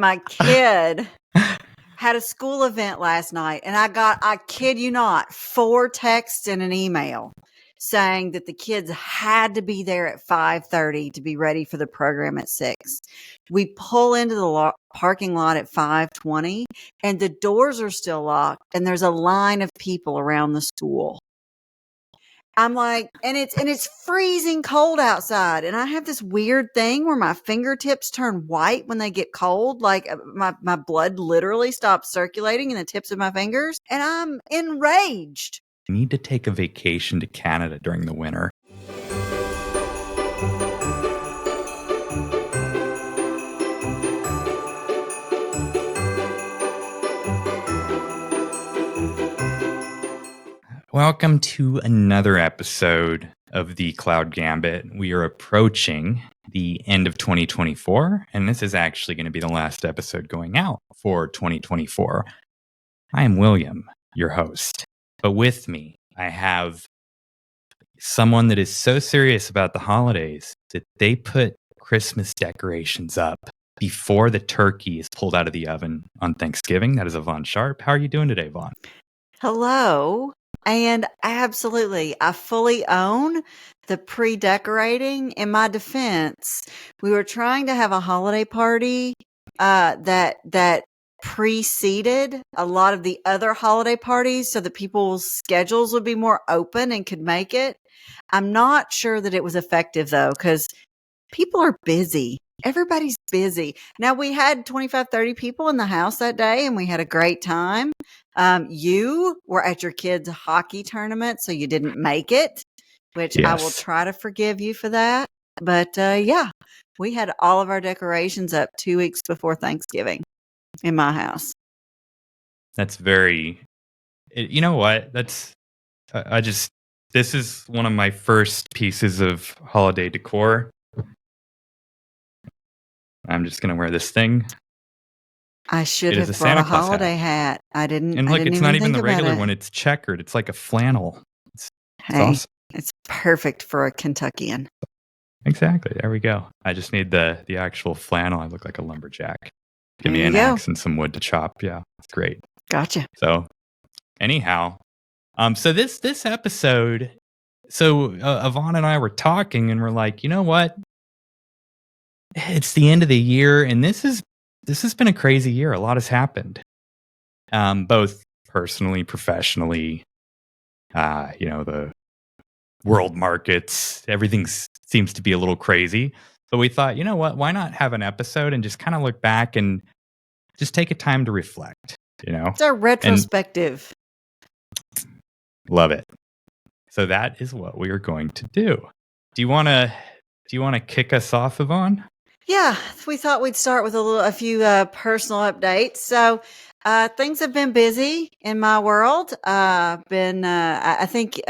My kid had a school event last night, and I kid you not, 4 texts and an email saying that the kids had to be there at 5:30 to be ready for the program at 6. We pull into the parking lot at 5:20, and the doors are still locked, and there's a line of people around the school. I'm like, and it's freezing cold outside. And I have this weird thing where my fingertips turn white when they get cold. Like my blood literally stops circulating in the tips of my fingers. And I'm enraged. You need to take a vacation to Canada during the winter. Welcome to another episode of the Cloud Gambit. We are approaching the end of 2024, and this is actually going to be the last episode going out for 2024. I am William, your host, but with me, I have someone that is so serious about the holidays that they put Christmas decorations up before the turkey is pulled out of the oven on Thanksgiving. That is Eyvonne Sharp. How are you doing today, Yvonne? Hello. And absolutely, I fully own the pre-decorating. In my defense, we were trying to have a holiday party that preceded a lot of the other holiday parties so that people's schedules would be more open and could make it. I'm not sure that it was effective, though, because people are busy. Everybody's busy. Now, we had 25, 30 people in the house that day, and we had a great time. You were at your kids' hockey tournament, so you didn't make it, which I will try to forgive you for that. But yeah, we had all of our decorations up 2 weeks before Thanksgiving in my house. That's very, you know what? This is one of my first pieces of holiday decor. I'm just going to wear this thing. I should have brought a holiday hat. I didn't. And look, it's not even the regular one. It's checkered. It's like a flannel. It's awesome. It's perfect for a Kentuckian. Exactly. There we go. I just need the actual flannel. I look like a lumberjack. Give me an axe and some wood to chop. Yeah, it's great. Gotcha. So, anyhow, so this episode, Eyvonne and I were talking, and we're like, you know what? It's the end of the year, and this has been a crazy year. A lot has happened, both personally, professionally. The world markets, everything seems to be a little crazy. But we thought, you know what? Why not have an episode and just kind of look back and just take a time to reflect? It's our retrospective. Love it. So that is what we are going to do. Do you want to kick us off, Eyvonne? Yeah, we thought we'd start with a few personal updates. So things have been busy in my world. I think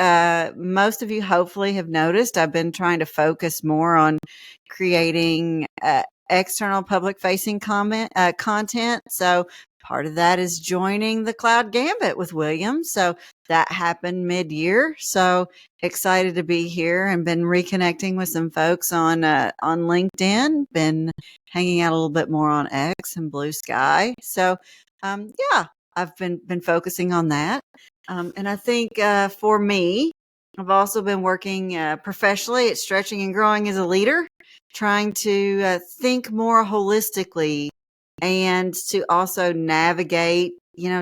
most of you hopefully have noticed I've been trying to focus more on creating external public-facing content. So part of that is joining the Cloud Gambit with William. So that happened mid-year. So excited to be here and been reconnecting with some folks on LinkedIn, been hanging out a little bit more on X and Blue Sky. So yeah, I've been focusing on that. And I think for me, I've also been working professionally at stretching and growing as a leader, trying to think more holistically and to also navigate,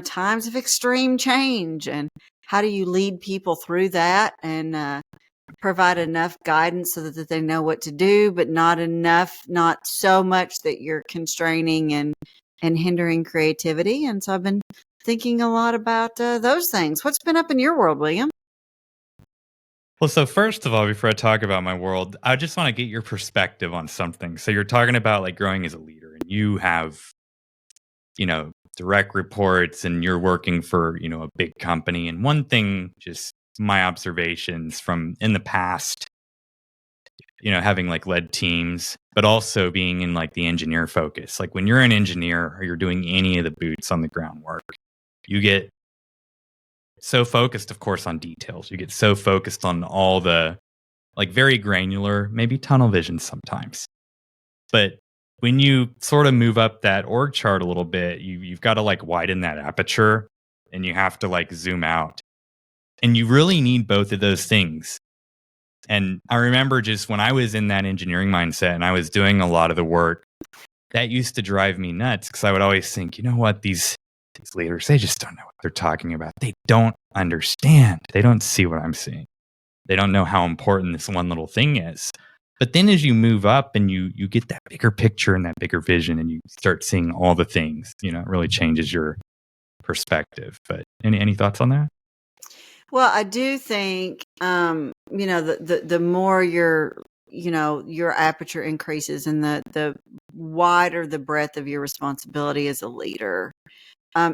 times of extreme change, and how do you lead people through that and provide enough guidance so that they know what to do, but not so much that you're constraining and hindering creativity. And so I've been thinking a lot about those things. What's been up in your world, William? Well, so first of all, before I talk about my world, I just want to get your perspective on something. So you're talking about like growing as a leader, and you have, direct reports, and you're working for, a big company. And one thing, just my observations from in the past, having like led teams, but also being in like the engineer focus. Like when you're an engineer or you're doing any of the boots on the ground work, you get so focused, of course, on details. You get so focused on all the like very granular, maybe tunnel vision sometimes. But when you sort of move up that org chart a little bit, you've got to like widen that aperture and you have to like zoom out. And you really need both of those things. And I remember just when I was in that engineering mindset and I was doing a lot of the work, that used to drive me nuts because I would always think, you know what, these leaders, they just don't know what they're talking about. They don't understand. They don't see what I'm seeing. They don't know how important this one little thing is. But then as you move up and you get that bigger picture and that bigger vision and you start seeing all the things, it really changes your perspective. But any thoughts on that? Well, I do think, the more your aperture increases and the wider the breadth of your responsibility as a leader,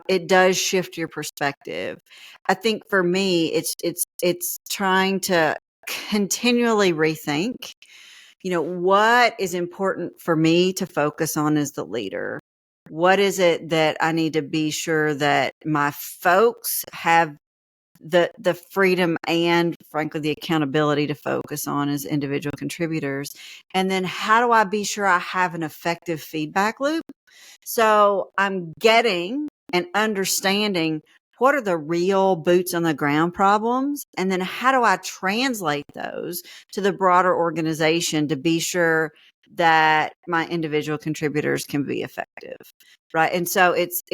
it does shift your perspective. I think for me, it's trying to continually rethink, what is important for me to focus on as the leader? What is it that I need to be sure that my folks have the freedom and frankly the accountability to focus on as individual contributors? And then how do I be sure I have an effective feedback loop? So I'm getting and understanding what are the real boots on the ground problems, and then how do I translate those to the broader organization to be sure that my individual contributors can be effective, right? And so it's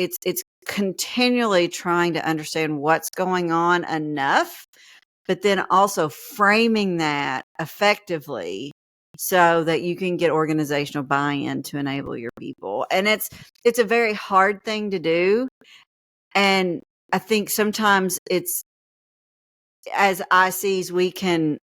continually trying to understand what's going on enough, but then also framing that effectively so that you can get organizational buy-in to enable your people. And it's a very hard thing to do. And I think sometimes it's, as ICs, we can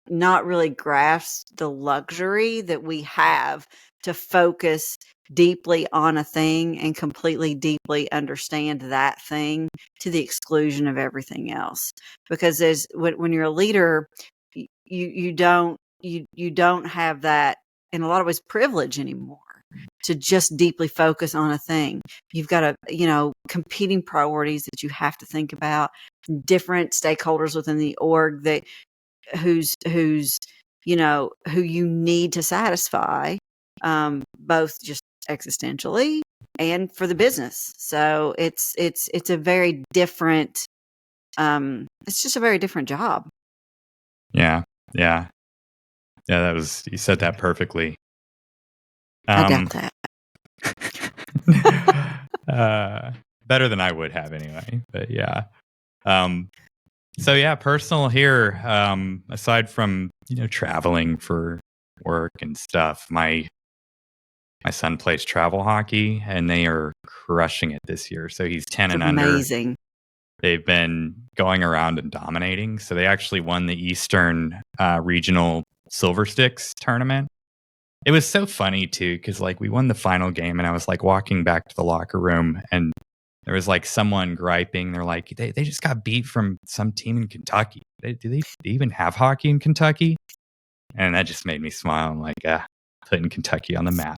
not really grasp the luxury that we have to focus deeply on a thing and completely deeply understand that thing to the exclusion of everything else. Because when you're a leader, you don't have that, in a lot of ways, privilege anymore to just deeply focus on a thing. You've got competing priorities that you have to think about, different stakeholders within the org that who you need to satisfy, both just existentially and for the business. So it's a very different, it's just a very different job. Yeah. You said that perfectly. I doubt that. Better than I would have anyway, but yeah. So yeah, personal here, aside from, traveling for work and stuff, my son plays travel hockey and they are crushing it this year. So he's 10 and under. Amazing. They've been going around and dominating. So they actually won the Eastern Regional Silver Sticks tournament. It was so funny too, because like we won the final game and I was like walking back to the locker room and there was like someone griping. They're like, they just got beat from some team in Kentucky. Do they even have hockey in Kentucky? And that just made me smile. I'm like, putting Kentucky on the map.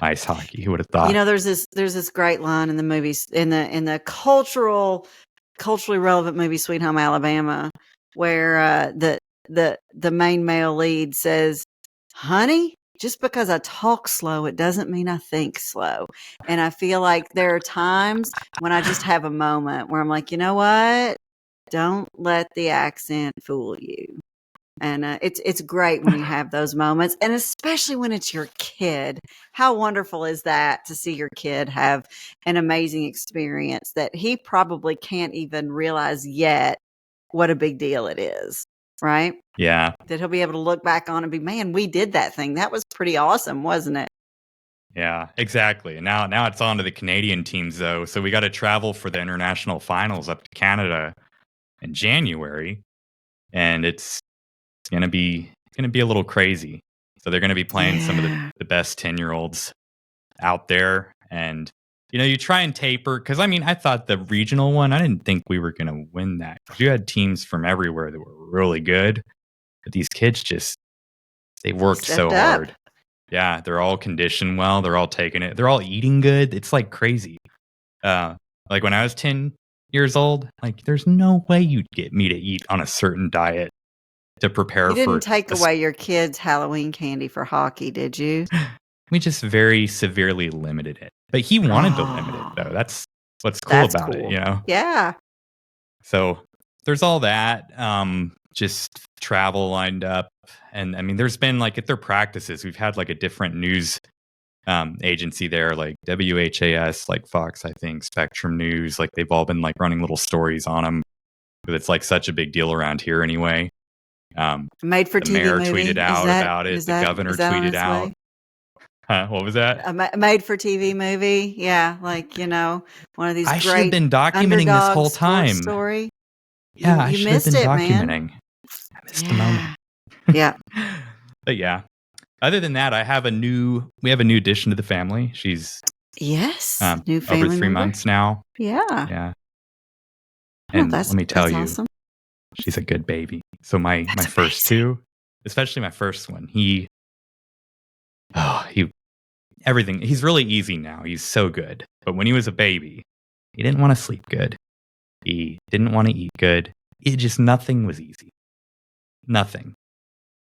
Ice hockey. Who would have thought? There's this great line in the movies, in the culturally relevant movie Sweet Home Alabama, where the main male lead says, "Honey, just because I talk slow, it doesn't mean I think slow." And I feel like there are times when I just have a moment where I'm like, you know what? Don't let the accent fool you. And it's great when you have those moments, and especially when it's your kid. How wonderful is that to see your kid have an amazing experience that he probably can't even realize yet what a big deal it is, right? Yeah. That he'll be able to look back on and be, man, we did that thing. That was pretty awesome, wasn't it? Yeah, exactly. And now it's on to the Canadian teams though. So we got to travel for the international finals up to Canada in January, and it's gonna be a little crazy. So they're gonna be playing some of the best 10-year-olds out there, and you try and taper, because I thought the regional one, I didn't think we were gonna win that. You had teams from everywhere that were really good, but these kids they worked so hard. Yeah, they're all conditioned well. They're all taking it. They're all eating good. It's like crazy. Like when I was 10 years old, like there's no way you'd get me to eat on a certain diet to prepare for. You didn't take away your kids' Halloween candy for hockey, did you? We just very severely limited it. But he wanted to limit it, though. That's what's cool about it, you know? Yeah. So there's all that. Just travel lined up. And I mean, there's been like at their practices, we've had like a different news agency there, like WHAS, like Fox, I think, Spectrum News. Like they've all been like running little stories on them because it's like such a big deal around here anyway. Made for The TV mayor movie. tweeted out about it. The governor tweeted out. What was that? A made for TV movie. Yeah, like one of these I should have great been documenting this underdog whole sports time. story. Yeah, I You should have missed been it, man. documenting. I missed the moment. Yeah. But yeah. Other than that, we have a new addition to the family. She's new family over 3 member? months now. Yeah. Yeah. Oh, And let me tell you, awesome. she's a good baby. So my first two, especially my first one, everything. He's really easy now. He's so good. But when he was a baby, he didn't want to sleep good. He didn't want to eat good. Nothing was easy. Nothing.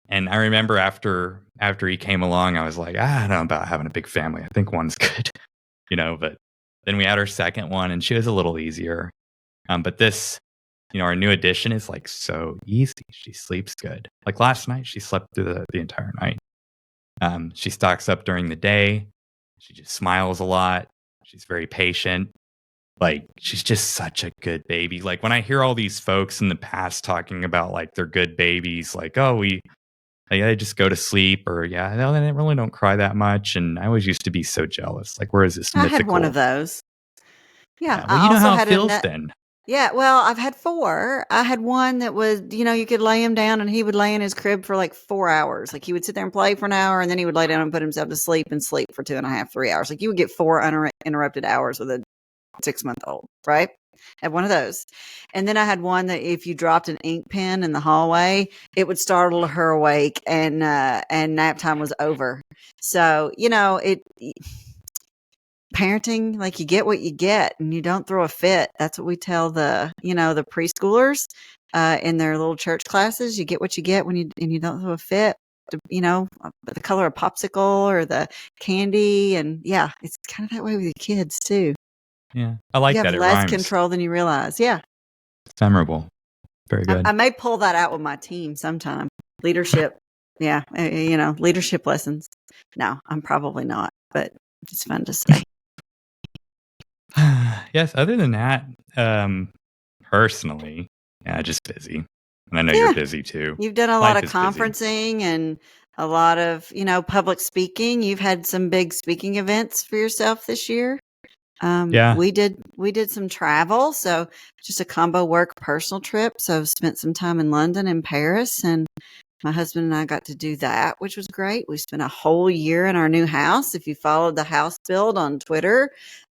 And I remember after he came along, I was like, I don't know about having a big family. I think one's good, but then we had our second one and she was a little easier. But this, our new addition is like so easy. She sleeps good. Like last night, she slept through the entire night. She stocks up during the day. She just smiles a lot. She's very patient. Like, she's just such a good baby. Like, when I hear all these folks in the past talking about, like, they're good babies, like, oh, they just go to sleep, or, they really don't cry that much. And I always used to be so jealous. Like, where is this mythical? I had one of those. Yeah. Well, you know how it feels then. Yeah, well, I've had 4. I had one that was, you could lay him down and he would lay in his crib for like 4 hours. Like he would sit there and play for an hour and then he would lay down and put himself to sleep and sleep for 2.5, 3 hours. Like you would get 4 uninterrupted hours with a 6-month-old, right? I had one of those. And then I had one that if you dropped an ink pen in the hallway, it would startle her awake and nap time was over. So, parenting, like you get what you get and you don't throw a fit. That's what we tell the preschoolers in their little church classes. You get what you get when you don't throw a fit. The color of popsicle or the candy, and it's kind of that way with your kids too. Yeah, I like that. You have less control than you realize. Yeah, it's memorable. Very good. I may pull that out with my team sometime. Leadership, leadership lessons. No, I'm probably not, but it's fun to say. Yes, other than that, personally, just busy. And I know you're busy too. You've done a lot of conferencing and a lot of, public speaking. You've had some big speaking events for yourself this year. We did some travel. So just a combo work personal trip. So I've spent some time in London and Paris, and my husband and I got to do that, which was great. We spent a whole year in our new house. If you followed the house build on Twitter,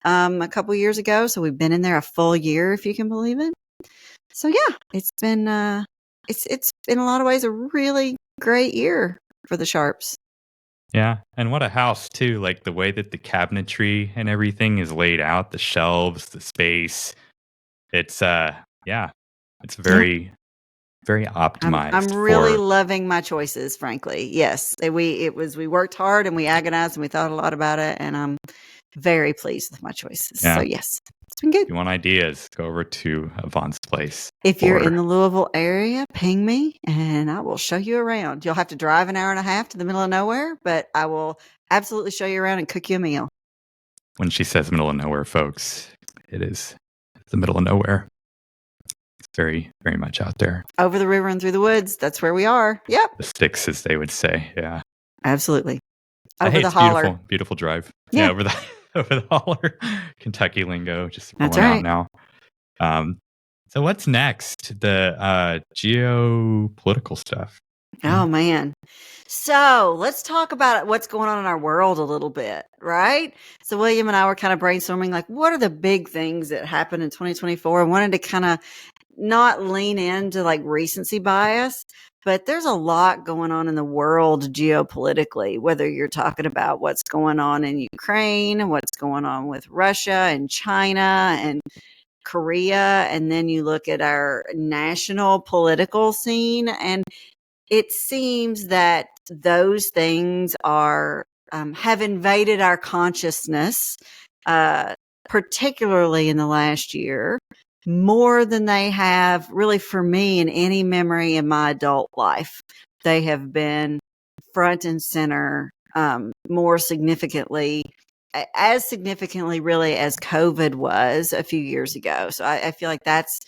a couple years ago. So we've been in there a full year, if you can believe it. So it's been it's in a lot of ways a really great year for the Sharps. Yeah, and what a house too! Like the way that the cabinetry and everything is laid out, the shelves, the space. It's it's very very optimized. I'm really loving my choices, frankly. Yes, we worked hard and we agonized and we thought a lot about it, and I'm very pleased with my choices. Yeah. So yes, it's been good. If you want ideas, go over to Eyvonne's place. If you're in the Louisville area, ping me and I will show you around. You'll have to drive an hour and a half to the middle of nowhere, but I will absolutely show you around and cook you a meal. When she says middle of nowhere, folks, it's the middle of nowhere. It's very, very much out there. Over the river and through the woods. That's where we are. Yep. The sticks, as they would say. Yeah. Absolutely. Over the holler. Beautiful, beautiful drive. Yeah, over the holler. Kentucky lingo, just rolling out now. So what's next? The geopolitical stuff. Oh man. So let's talk about what's going on in our world a little bit, right? So William and I were kind of brainstorming, like, what are the big things that happened in 2024? I wanted to kind of not lean into like recency bias, but there's a lot going on in the world geopolitically, whether you're talking about what's going on in Ukraine, what's going on with Russia and China and Korea, and then you look at our national political scene, and it seems that those things are have invaded our consciousness, particularly in the last year, more than they have really for me in any memory in my adult life. They have been front and center, more significantly, as significantly really as COVID was a few years ago. So I feel like that's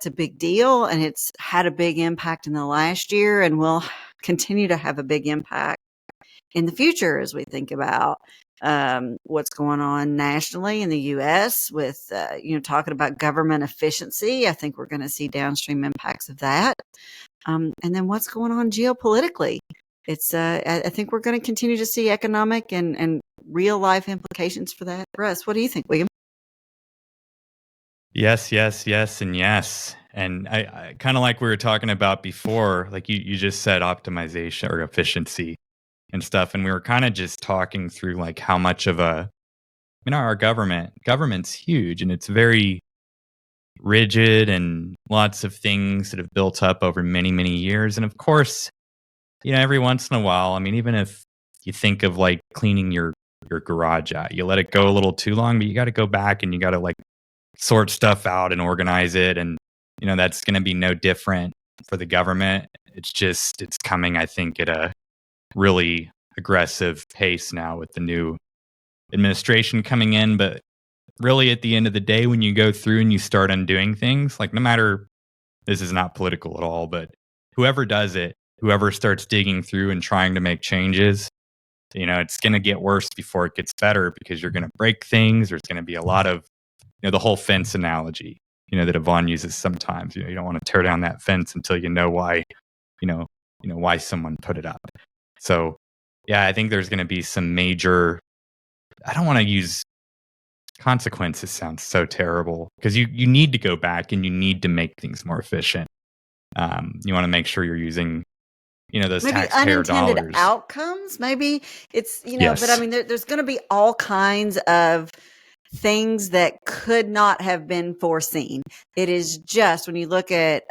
a big deal, and it's had a big impact in the last year and will continue to have a big impact in the future as we think about what's going on nationally in the U.S. with, talking about government efficiency. I think we're going to see downstream impacts of that. And then what's going on geopolitically. It's, I think we're going to continue to see economic and real life implications for that for us. What do you think, William? Yes, yes, yes, and yes. And I kind of like we were talking about before, like you just said optimization or efficiency and stuff. And we were kind of just talking through like how much of our government's huge and it's very rigid and lots of things that have built up over many, many years. And of course, every once in a while, I mean, even if you think of like cleaning your garage out, you let it go a little too long, but you got to go back and you got to like sort stuff out and organize it. And, that's going to be no different for the government. It's coming, I think, at a really aggressive pace now with the new administration coming in. But really, at the end of the day, when you go through and you start undoing things, like no matter, this is not political at all, but whoever does it, whoever starts digging through and trying to make changes, it's going to get worse before it gets better because you're going to break things. There's going to be a lot of, the whole fence analogy, that Eyvonne uses sometimes. You don't want to tear down that fence until you know why, why someone put it up. So, yeah, I think there's going to be some major, I don't want to use consequences, sounds so terrible because you need to go back and you need to make things more efficient. You want to make sure you're using, those Maybe taxpayer unintended dollars. outcomes. Maybe it's, Yes. but I mean, there's going to be all kinds of things that could not have been foreseen. It is just when you look at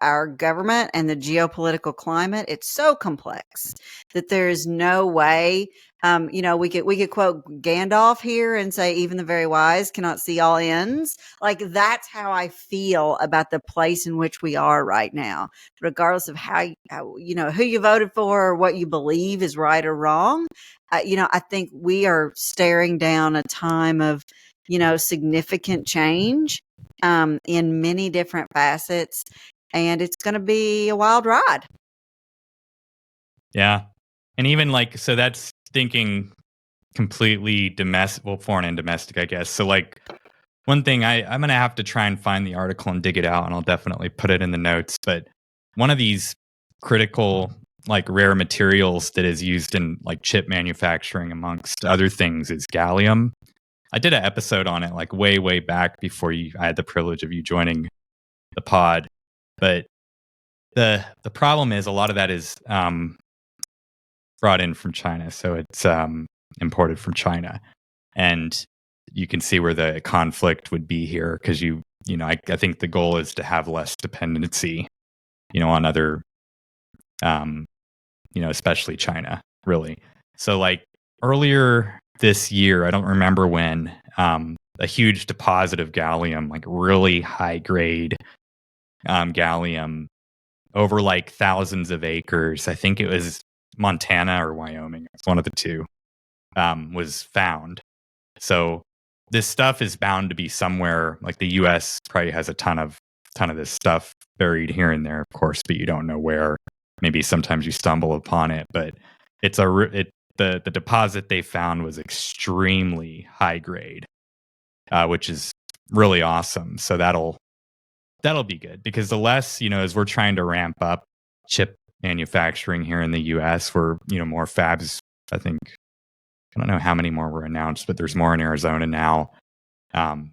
our government and the geopolitical climate, it's so complex that there is no way. We could quote Gandalf here and say, "Even the very wise cannot see all ends." Like that's how I feel about the place in which we are right now, regardless of how who you voted for or what you believe is right or wrong. I think we are staring down a time of, significant change in many different facets, and it's going to be a wild ride. Yeah. And even like, so that's thinking completely domestic, well, foreign and domestic, I guess. So like one thing I'm going to have to try and find the article and dig it out and I'll definitely put it in the notes. But one of these critical, like rare materials that is used in like chip manufacturing amongst other things is gallium. I did an episode on it like way, way back before I had the privilege of you joining the pod. But the problem is a lot of that is brought in from China. So it's imported from China. And you can see where the conflict would be here because I think the goal is to have less dependency, on other, especially China, really. So like earlier this year, I don't remember when, a huge deposit of gallium, like really high grade gallium over like thousands of acres. I think it was Montana or Wyoming. It's one of the two, was found. So this stuff is bound to be somewhere. Like the U.S. probably has a ton of this stuff buried here and there, of course, but you don't know where. Maybe sometimes you stumble upon it, but it's the deposit they found was extremely high grade, which is really awesome. So that'll be good because the less, as we're trying to ramp up chip manufacturing here in the U.S., we're, more fabs. I think I don't know how many more were announced, but there's more in Arizona now.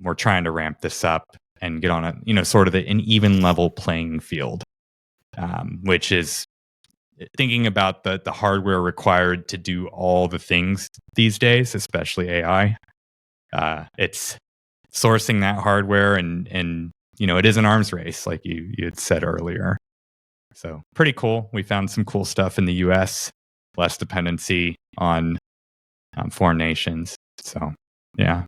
We're trying to ramp this up and get on a, sort of an even level playing field, which is thinking about the hardware required to do all the things these days, especially AI. It's sourcing that hardware and it is an arms race, like you had said earlier. So pretty cool. We found some cool stuff in the U.S. less dependency on foreign nations. So, yeah.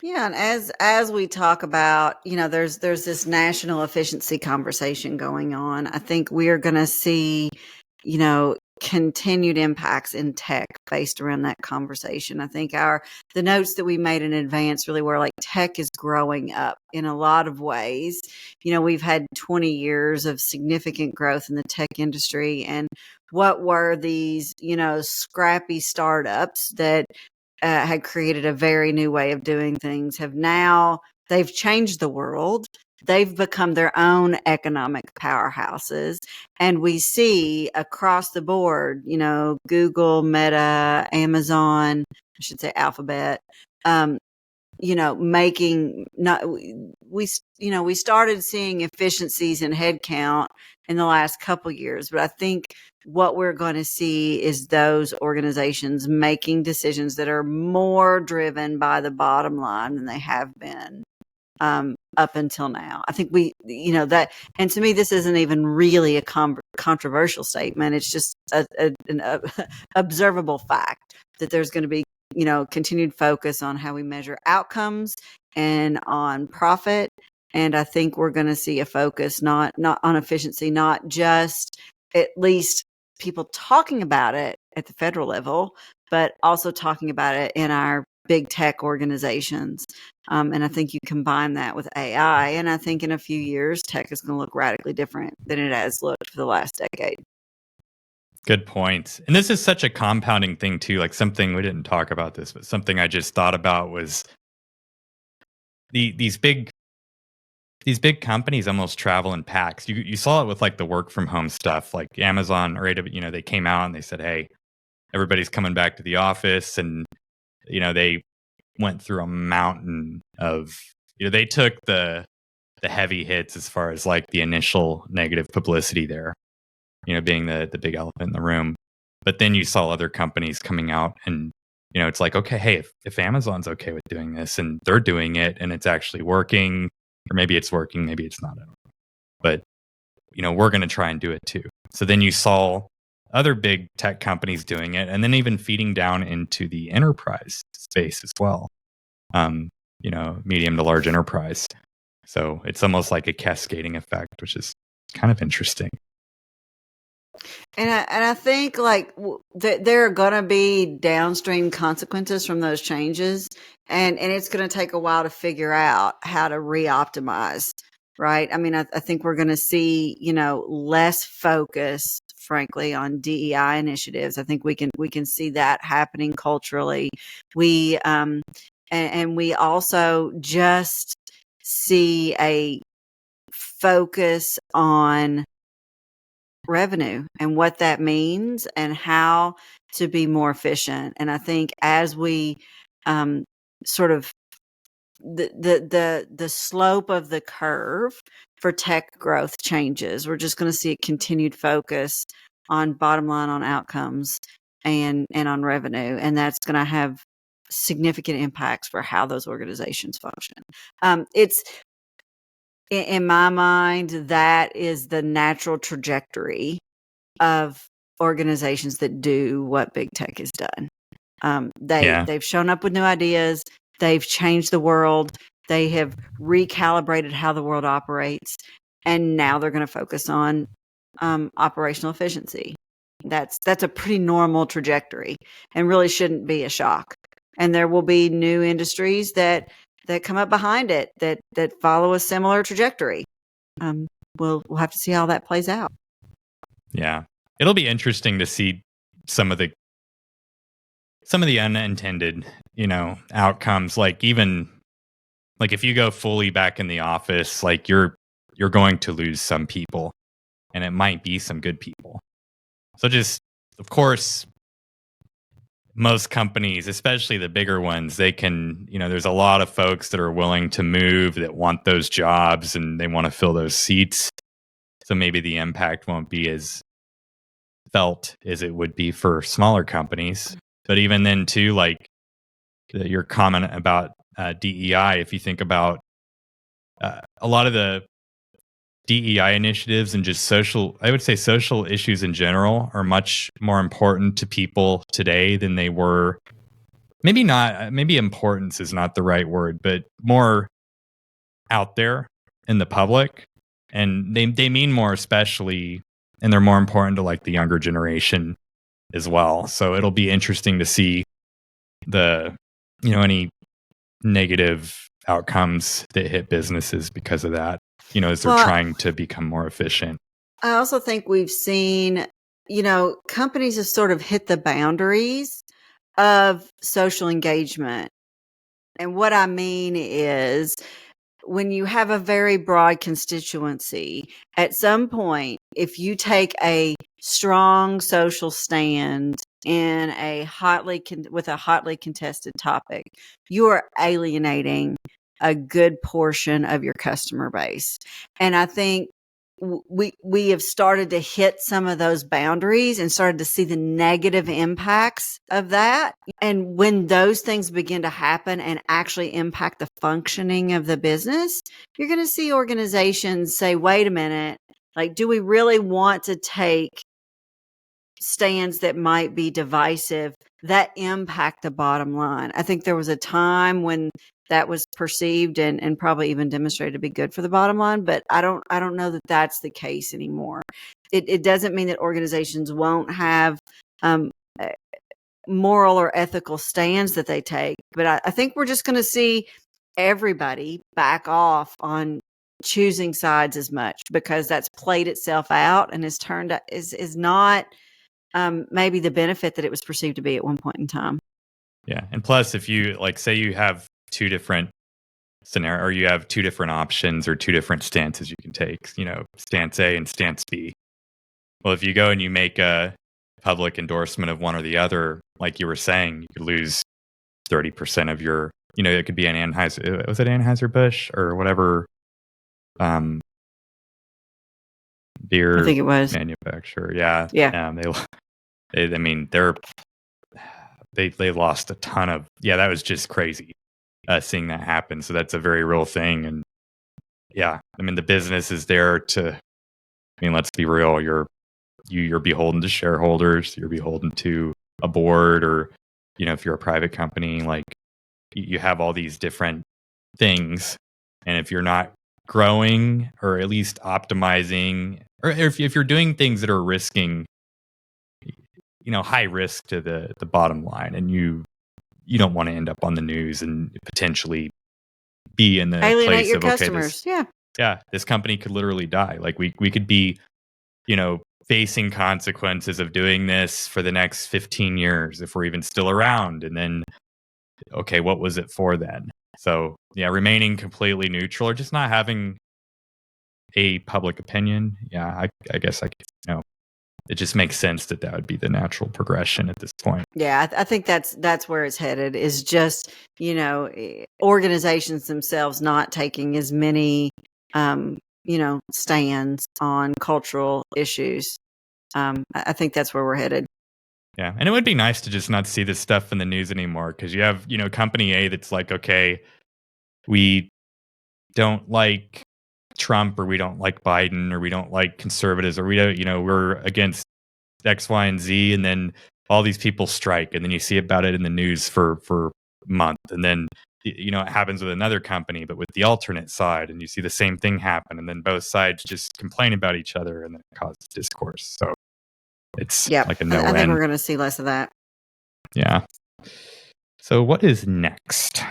Yeah, and as we talk about, there's this national efficiency conversation going on. I think we are going to see, continued impacts in tech based around that conversation. I think the notes that we made in advance really were like tech is growing up in a lot of ways. We've had 20 years of significant growth in the tech industry, and what were these, scrappy startups that had created a very new way of doing things they've changed the world. They've become their own economic powerhouses. And we see across the board, Google, Meta, Amazon, I should say Alphabet, making not we started seeing efficiencies in headcount in the last couple years, but I think what we're going to see is those organizations making decisions that are more driven by the bottom line than they have been up until now. I think that, and to me, this isn't even really a controversial statement. It's just an observable fact that there's going to be, continued focus on how we measure outcomes and on profit. And I think we're going to see a focus not on efficiency, not just at least people talking about it at the federal level, but also talking about it in our big tech organizations. And I think you combine that with AI, and I think in a few years, tech is going to look radically different than it has looked for the last decade. Good point. And this is such a compounding thing too. Like something we didn't talk about this, but something I just thought about was these big companies almost travel in packs. You saw it with like the work from home stuff, like Amazon or AWS. They came out and they said, "Hey, everybody's coming back to the office," and they went through a mountain of they took the heavy hits as far as like the initial negative publicity there, being the big elephant in the room. But then you saw other companies coming out and, it's like, okay, hey, if Amazon's okay with doing this and they're doing it and it's actually working, or maybe it's working, maybe it's not. But, we're going to try and do it too. So then you saw other big tech companies doing it and then even feeding down into the enterprise space as well. Medium to large enterprise. So it's almost like a cascading effect, which is kind of interesting. And I think like there are going to be downstream consequences from those changes, and it's going to take a while to figure out how to re-optimize, right? I mean, I think we're going to see, less focus, frankly, on DEI initiatives. I think we can see that happening culturally. We and we also just see a focus on revenue and what that means and how to be more efficient. And I think as we sort of the slope of the curve for tech growth changes, we're just going to see a continued focus on bottom line, on outcomes, and on revenue, and that's going to have significant impacts for how those organizations function. It's in my mind, that is the natural trajectory of organizations that do what big tech has done. They've shown up with new ideas. They've changed the world. They have recalibrated how the world operates, and now they're going to focus on operational efficiency. That's a pretty normal trajectory, and really shouldn't be a shock. And there will be new industries that come up behind it that follow a similar trajectory. We'll have to see how that plays out. Yeah, it'll be interesting to see some of the unintended, outcomes. Like even like if you go fully back in the office, like you're going to lose some people, and it might be some good people. So just, of course, most companies, especially the bigger ones, they can, there's a lot of folks that are willing to move, that want those jobs, and they want to fill those seats. So maybe the impact won't be as felt as it would be for smaller companies. But even then too, like your comment about DEI, if you think about a lot of the DEI initiatives and just I would say social issues in general are much more important to people today than they were. Maybe not, maybe importance is not the right word, but more out there in the public. And they mean more, especially, and they're more important to like the younger generation as well. So it'll be interesting to see any negative outcomes that hit businesses because of that, as they're trying to become more efficient. I also think we've seen, companies have sort of hit the boundaries of social engagement. And what I mean is, when you have a very broad constituency, at some point, if you take a strong social stand in with a hotly contested topic, you are alienating a good portion of your customer base. And I think we have started to hit some of those boundaries and started to see the negative impacts of that. And when those things begin to happen and actually impact the functioning of the business, you're going to see organizations say, wait a minute, like, do we really want to take stands that might be divisive that impact the bottom line? I think there was a time when that was perceived and probably even demonstrated to be good for the bottom line, but I don't know that that's the case anymore. It doesn't mean that organizations won't have moral or ethical stands that they take, but I think we're just going to see everybody back off on choosing sides as much, because that's played itself out and is not maybe the benefit that it was perceived to be at one point in time. Yeah. And plus, if you say you have two different scenarios, or you have two different options or two different stances you can take, stance A and stance B. Well, if you go and you make a public endorsement of one or the other, like you were saying, you could lose 30% of your, it could be an was it Anheuser-Busch or whatever beer I think it was manufacturer. Yeah. Yeah. They lost a ton of, that was just crazy seeing that happen. So that's a very real thing. And the business is there to, let's be real, you're beholden to shareholders, you're beholden to a board, or, if you're a private company, like you have all these different things. And if you're not growing or at least optimizing, or if you're doing things that are risking, high risk to the bottom line, and you don't want to end up on the news and potentially be in the alienate place your of, customers. this company could literally die. Like we could be, facing consequences of doing this for the next 15 years if we're even still around. And then, okay, what was it for then? So remaining completely neutral, or just not having a public opinion. I guess it just makes sense that would be the natural progression at this point. Yeah, I think that's where it's headed, is just, organizations themselves not taking as many, stands on cultural issues. I think that's where we're headed. Yeah. And it would be nice to just not see this stuff in the news anymore, because you have, company A that's like, okay, we don't like Trump, or we don't like Biden, or we don't like conservatives, or we don't, we're against X, Y, and Z. And then all these people strike. And then you see about it in the news for a month. And then, it happens with another company, but with the alternate side. And you see the same thing happen. And then both sides just complain about each other, and then it causes discourse. So it's like a no end. I think we're going to see less of that. Yeah. So what is next?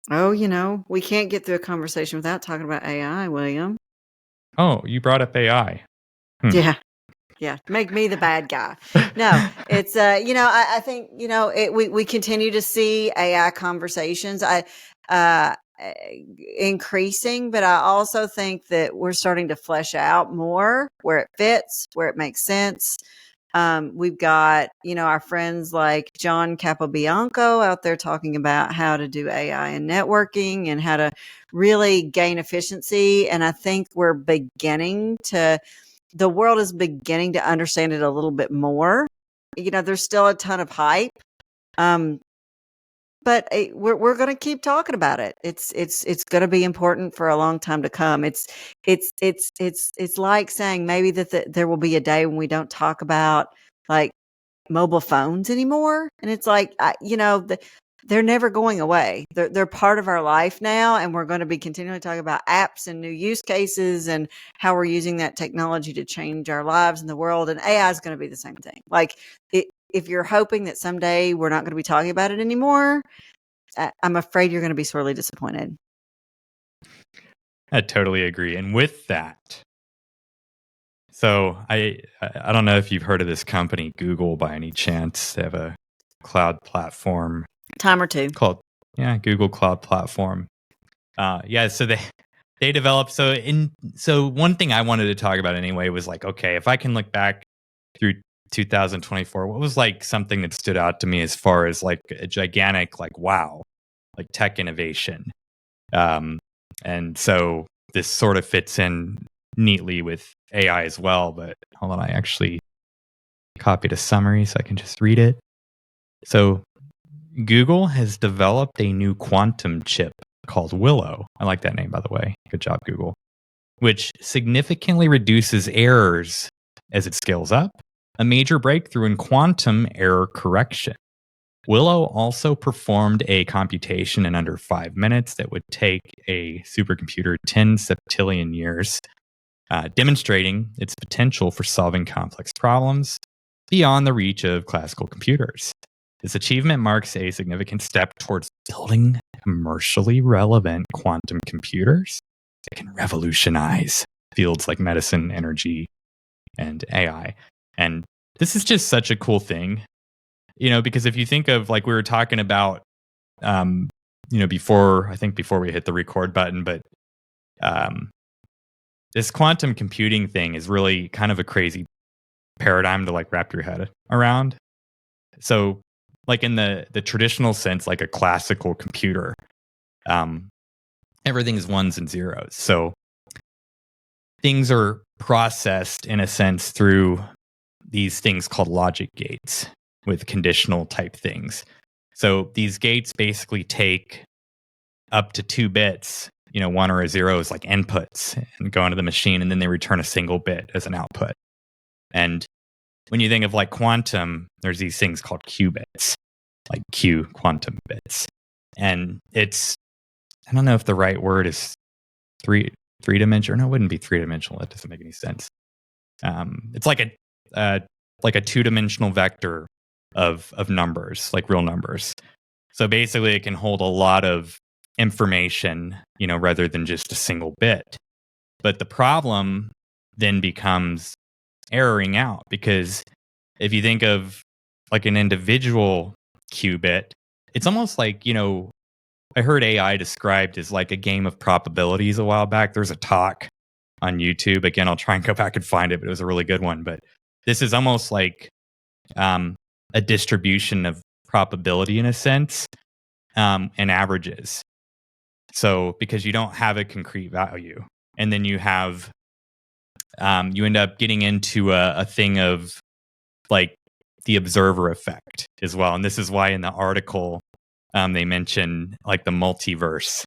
Oh, we can't get through a conversation without talking about AI, William. Oh, you brought up AI. Yeah. Make me the bad guy. No, it's, I think, we continue to see AI conversations. Increasing, but I also think that we're starting to flesh out more where it fits, where it makes sense. We've got, our friends like John Capobianco out there talking about how to do AI and networking and how to really gain efficiency. And I think the world is beginning to understand it a little bit more. There's still a ton of hype. but we're going to keep talking about it. It's going to be important for a long time to come. It's like saying maybe that there will be a day when we don't talk about like mobile phones anymore, and it's like they're never going away. They're part of our life now, and we're going to be continually talking about apps and new use cases and how we're using that technology to change our lives in the world. And AI is going to be the same thing. Like if you're hoping that someday we're not going to be talking about it anymore, I'm afraid you're going to be sorely disappointed. I totally agree. And with that, so I don't know if you've heard of this company, Google, by any chance. They have a cloud platform. Time or two. Called Google Cloud Platform. So they developed so one thing I wanted to talk about anyway was like, okay, if I can look back through 2024, what was like something that stood out to me as far as like a gigantic like wow, like tech innovation. And so this sort of fits in neatly with AI as well, but hold on, I actually copied a summary so I can just read it. So Google has developed a new quantum chip called Willow. I like that name, by the way. Good job, Google. Which significantly reduces errors as it scales up, a major breakthrough in quantum error correction. Willow also performed a computation in under 5 minutes that would take a supercomputer 10 septillion years, demonstrating its potential for solving complex problems beyond the reach of classical computers. This achievement marks a significant step towards building commercially relevant quantum computers that can revolutionize fields like medicine, energy, and AI. And this is just such a cool thing, because if you think of like we were talking about, before we hit the record button, but this quantum computing thing is really kind of a crazy paradigm to like wrap your head around. So like in the traditional sense, like a classical computer, everything is ones and zeros. So things are processed in a sense through these things called logic gates with conditional type things. So these gates basically take up to 2 bits, 1 or a 0 is like inputs and go into the machine, and then they return a single bit as an output. And when you think of like quantum, there's these things called qubits, like Q quantum bits. And it's, I don't know if the right word is three-dimensional. No, it wouldn't be three-dimensional. That doesn't make any sense. It's like a two-dimensional vector of numbers, like real numbers. So basically it can hold a lot of information, rather than just a single bit. But the problem then becomes erroring out, because if you think of like an individual qubit, it's almost like, I heard AI described as like a game of probabilities a while back. There's a talk on YouTube. Again, I'll try and go back and find it, but it was a really good one. But this is almost like a distribution of probability in a sense, and averages. So because you don't have a concrete value, and then you have, you end up getting into a thing of like the observer effect as well. And this is why in the article, they mention like the multiverse.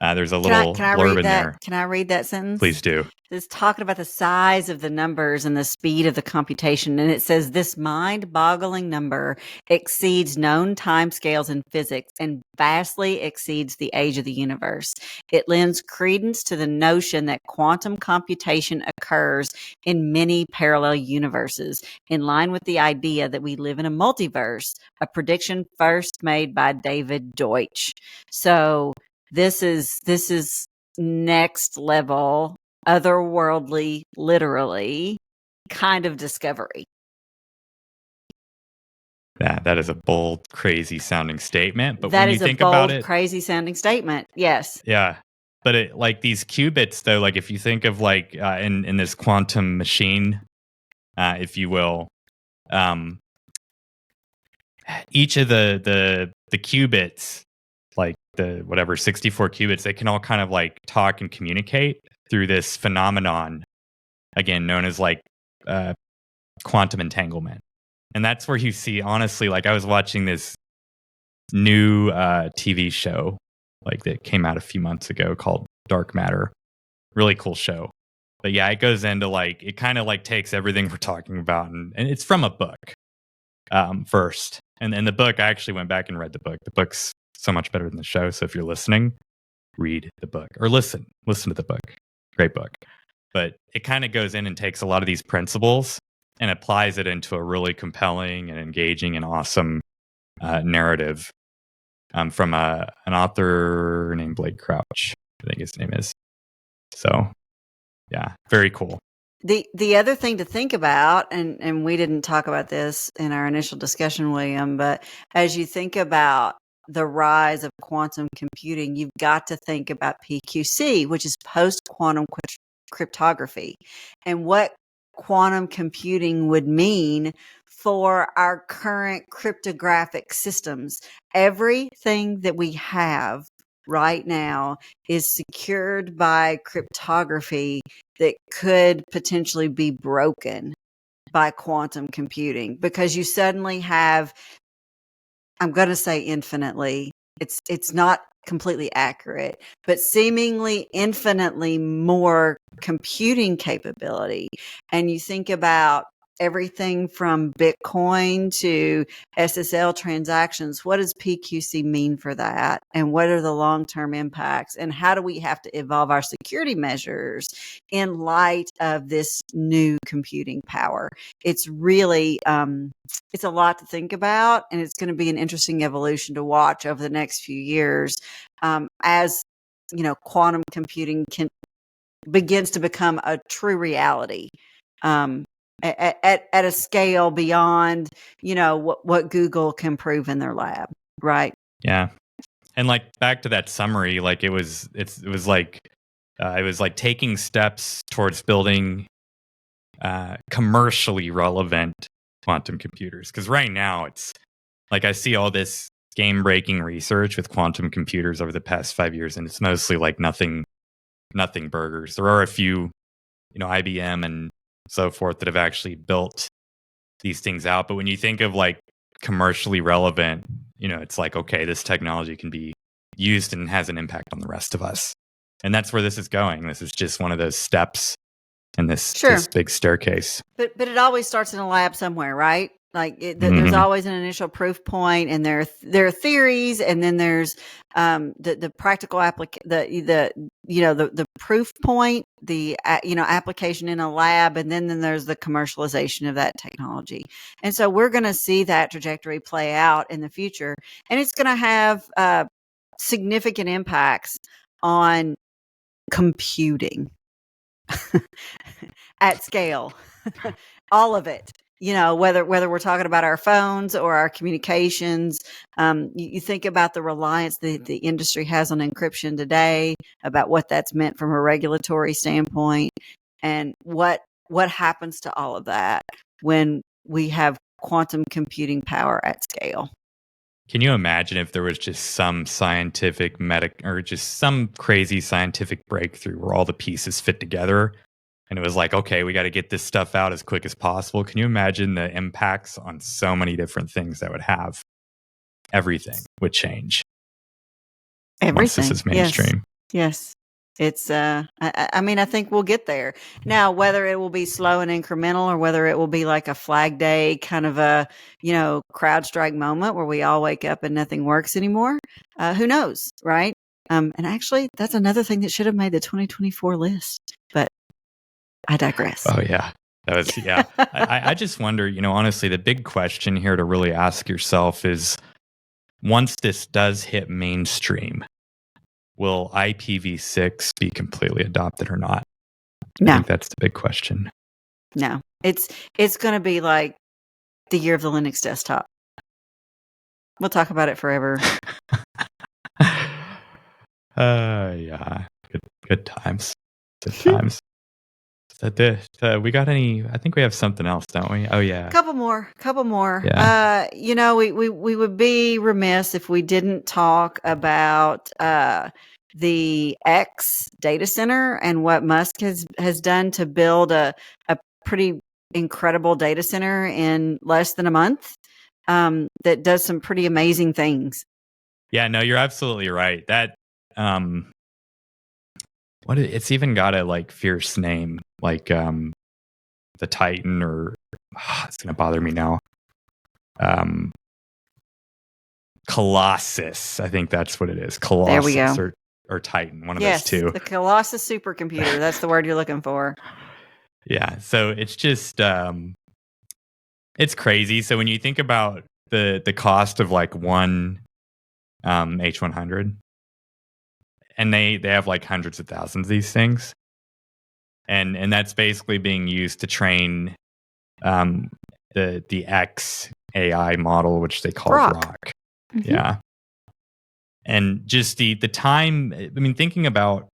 There's a little blurb in there. Can I read that sentence? Please do. It's talking about the size of the numbers and the speed of the computation. And it says this mind-boggling number exceeds known timescales in physics and vastly exceeds the age of the universe. It lends credence to the notion that quantum computation occurs in many parallel universes, in line with the idea that we live in a multiverse, a prediction first made by David Deutsch. So this is next level, otherworldly, literally kind of discovery. That is a bold, crazy sounding statement. But that when you is think a bold, about it, crazy sounding statement. Yes. Yeah. But it, like these qubits, though, like if you think of like in this quantum machine, if you will, each of the qubits, like the whatever 64 qubits, they can all kind of like talk and communicate through this phenomenon, again known as like quantum entanglement. And that's where you see, honestly, like I was watching this new TV show like that came out a few months ago called Dark Matter. Really cool show. But yeah, it goes into like, it kind of like takes everything we're talking about, and it's from a book first. And the book, I actually went back and read the book. The book's so much better than the show. So if you're listening, read the book or listen to the book. Great book. But it kind of goes in and takes a lot of these principles and applies it into a really compelling and engaging and awesome narrative from an author named Blake Crouch, I think his name is. So, yeah, very cool. The other thing to think about, and we didn't talk about this in our initial discussion, William, but as you think about the rise of quantum computing, you've got to think about PQC, which is post-quantum cryptography, and what quantum computing would mean for our current cryptographic systems. Everything that we have right now is secured by cryptography that could potentially be broken by quantum computing, because you suddenly have, I'm going to say infinitely, it's not completely accurate, but seemingly infinitely more computing capability. And you think about everything from Bitcoin to SSL transactions. What does PQC mean for that? And what are the long-term impacts? And how do we have to evolve our security measures in light of this new computing power? It's really, it's a lot to think about, and it's going to be an interesting evolution to watch over the next few years as quantum computing begins to become a true reality at a scale beyond what Google can prove in their lab, right? Yeah, and like back to that summary, like it was like taking steps towards building commercially relevant quantum computers, because right now it's like I see all this game breaking research with quantum computers over the past 5 years, and it's mostly like nothing burgers. There are a few, IBM and so forth that have actually built these things out, but when you think of like commercially relevant, it's like, okay, this technology can be used and has an impact on the rest of us, and that's where this is going. This is just one of those steps in this big staircase. But it always starts in a lab somewhere, right? Like there's always an initial proof point, and there are theories, and then there's the practical the proof point, the application in a lab, and then there's the commercialization of that technology. And so we're going to see that trajectory play out in the future, and it's going to have significant impacts on computing at scale. All of it, whether we're talking about our phones or our communications. You think about the reliance the industry has on encryption today, about what that's meant from a regulatory standpoint, and what happens to all of that when we have quantum computing power at scale. Can you imagine if there was just some scientific or just some crazy scientific breakthrough where all the pieces fit together, and it was like, okay, we got to get this stuff out as quick as possible? Can you imagine the impacts on so many different things that would have? Everything would change. Everything. Once this is mainstream. Yes. It's, I mean, I think we'll get there. Now, whether it will be slow and incremental, or whether it will be like a Flag Day kind of a, CrowdStrike moment where we all wake up and nothing works anymore, who knows, right? And actually, that's another thing that should have made the 2024 list, but I digress. Oh, yeah. That was, yeah. I just wonder, honestly, the big question here to really ask yourself is, once this does hit mainstream, will IPv6 be completely adopted or not? No. I think that's the big question. No. It's going to be like the year of the Linux desktop. We'll talk about it forever. Yeah. Good times. Good times. We got any? I think we have something else, don't we? Oh yeah, couple more. Yeah. We would be remiss if we didn't talk about the X data center and what Musk has done to build a pretty incredible data center in less than a month that does some pretty amazing things. Yeah, no, you're absolutely right. That it's even got a like fierce name, like the Titan, or it's gonna bother me now. Um Colossus, I think that's what it is. There we Colossus go. or Titan, one of those Yes, two. the Colossus supercomputer. That's the word you're looking for. Yeah, so it's just it's crazy. So when you think about the cost of like one H100, and they have like hundreds of thousands of these things, and that's basically being used to train um the X AI model, which they call Grok. Grok. Mhm. Yeah. And just the time, I mean, thinking about,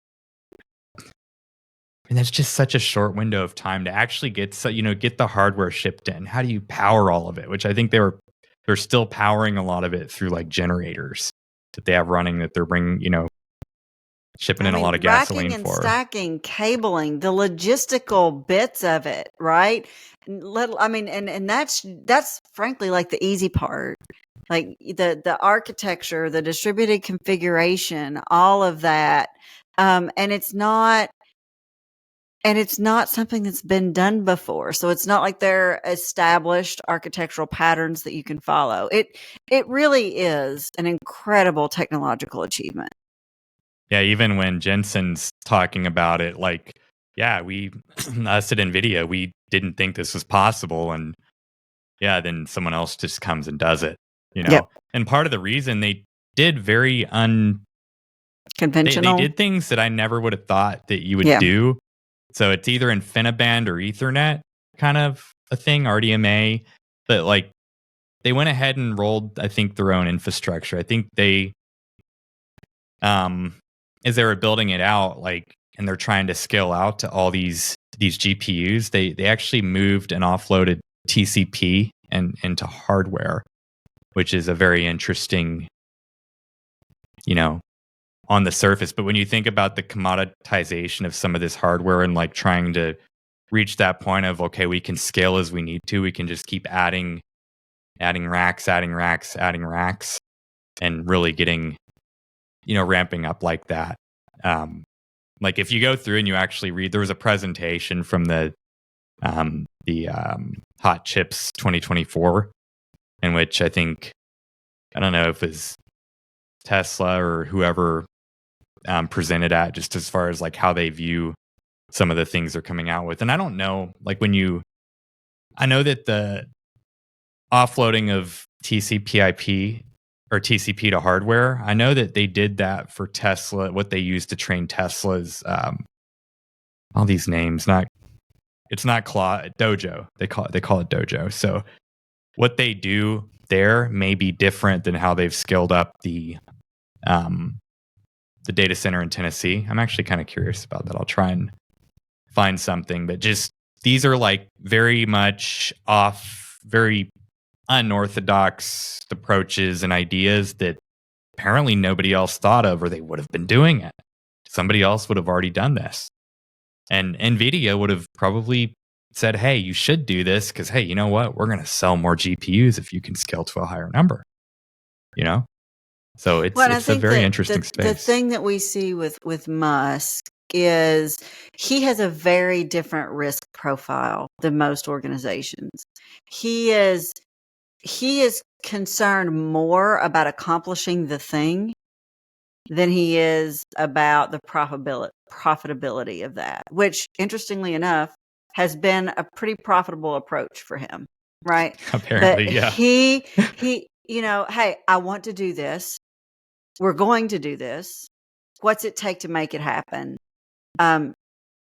and that's just such a short window of time to actually get get the hardware shipped in. How do you power all of it? Which I think they're still powering a lot of it through like generators that they have running, that they're bringing, shipping in a lot of racking gasoline and for. stacking, cabling, the logistical bits of it, right? And that's frankly like the easy part. Like the architecture, the distributed configuration, all of that. And it's not something that's been done before. So it's not like they're established architectural patterns that you can follow. It really is an incredible technological achievement. Yeah, even when Jensen's talking about it, like, yeah, we us at NVIDIA, we didn't think this was possible, and yeah, then someone else just comes and does it, Yep. And part of the reason they did very they Conventional. did things that I never would have thought that you would Yeah. do. So it's either InfiniBand or Ethernet kind of a thing, RDMA, but like they went ahead and rolled, I think, their own infrastructure. I think they as they were building it out, like, and they're trying to scale out to all these GPUs, they actually moved and offloaded TCP and into hardware, which is a very interesting, on the surface. But when you think about the commoditization of some of this hardware and like trying to reach that point of, okay, we can scale as we need to, we can just keep adding racks, and really getting, ramping up like that. Like if you go through and you actually read, there was a presentation from the Hot Chips 2024, in which I think, I don't know if it's Tesla or whoever presented at, just as far as like how they view some of the things they're coming out with. And I don't know, like I know that the offloading of TCP/IP or TCP to hardware, I know that they did that for Tesla, what they used to train Tesla's, all these names, it's not Cloud Dojo. They call it Dojo. So what they do there may be different than how they've scaled up the data center in Tennessee. I'm actually kind of curious about that. I'll try and find something, but just these are like very much very unorthodox approaches and ideas that apparently nobody else thought of, or they would have been doing it. Somebody else would have already done this. And NVIDIA would have probably said, hey, you should do this because, hey, you know what? We're going to sell more GPUs if you can scale to a higher number, So it's a very interesting space. The thing that we see with Musk is he has a very different risk profile than most organizations. He is concerned more about accomplishing the thing than he is about the profitability of that, which interestingly enough has been a pretty profitable approach for him, right? Apparently, But yeah. he hey, I want to do this. We're going to do this. What's it take to make it happen?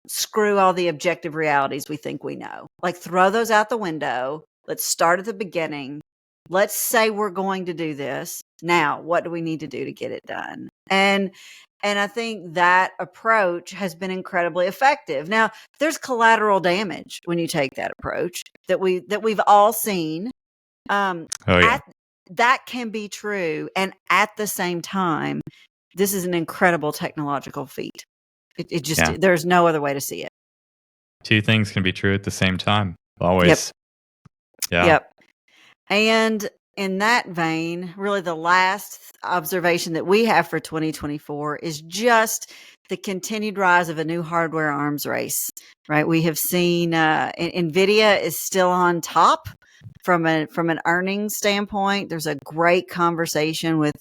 Screw all the objective realities we think we know. Like throw those out the window. Let's start at the beginning. Let's say we're going to do this. Now, what do we need to do to get it done? And I think that approach has been incredibly effective. Now, there's collateral damage when you take that approach that we've all seen. Oh yeah. That can be true, and at the same time, this is an incredible technological feat. It just there's no other way to see it. Two things can be true at the same time. Always. Yep. Yeah. Yep. And in that vein, really the last observation that we have for 2024 is just the continued rise of a new hardware arms race, right? We have seen NVIDIA is still on top from an earnings standpoint. There's a great conversation with